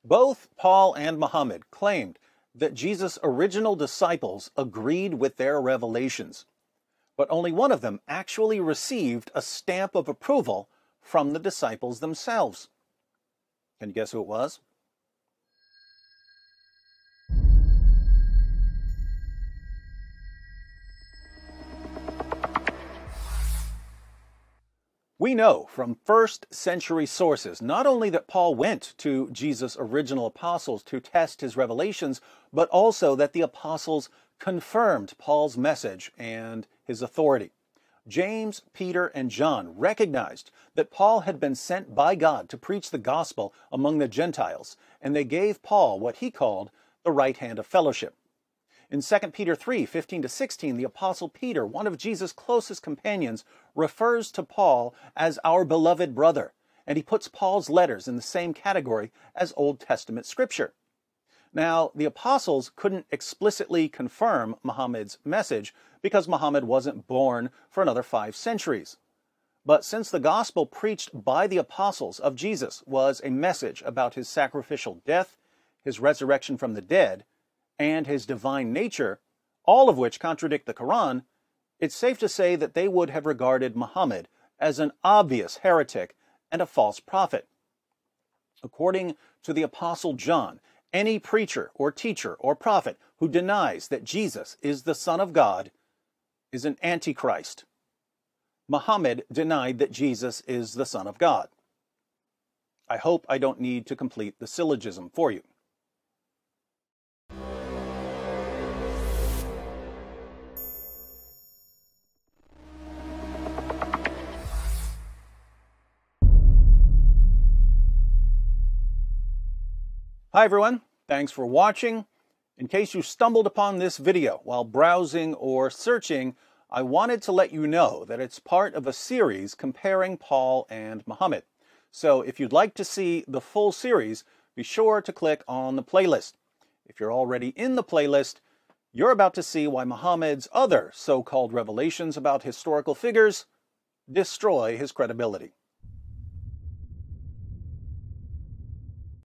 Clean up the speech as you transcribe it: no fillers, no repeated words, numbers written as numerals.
Both Paul and Muhammad claimed that Jesus' original disciples agreed with their revelations, but only one of them actually received a stamp of approval from the disciples themselves. Can you guess who it was? We know from first-century sources not only that Paul went to Jesus' original apostles to test his revelations, but also that the apostles confirmed Paul's message and his authority. James, Peter, and John recognized that Paul had been sent by God to preach the gospel among the Gentiles, and they gave Paul what he called the right hand of fellowship. In 2 Peter 3:15-16, the Apostle Peter, one of Jesus' closest companions, refers to Paul as our beloved brother, and he puts Paul's letters in the same category as Old Testament scripture. Now, the apostles couldn't explicitly confirm Muhammad's message because Muhammad wasn't born for another 5 centuries. But since the gospel preached by the apostles of Jesus was a message about his sacrificial death, his resurrection from the dead, and his divine nature, all of which contradict the Quran, it's safe to say that they would have regarded Muhammad as an obvious heretic and a false prophet. According to the Apostle John, any preacher or teacher or prophet who denies that Jesus is the Son of God is an antichrist. Muhammad denied that Jesus is the Son of God. I hope I don't need to complete the syllogism for you. Hi everyone, thanks for watching. In case you stumbled upon this video while browsing or searching, I wanted to let you know that it's part of a series comparing Paul and Muhammad. So if you'd like to see the full series, be sure to click on the playlist. If you're already in the playlist, you're about to see why Muhammad's other so-called revelations about historical figures destroy his credibility.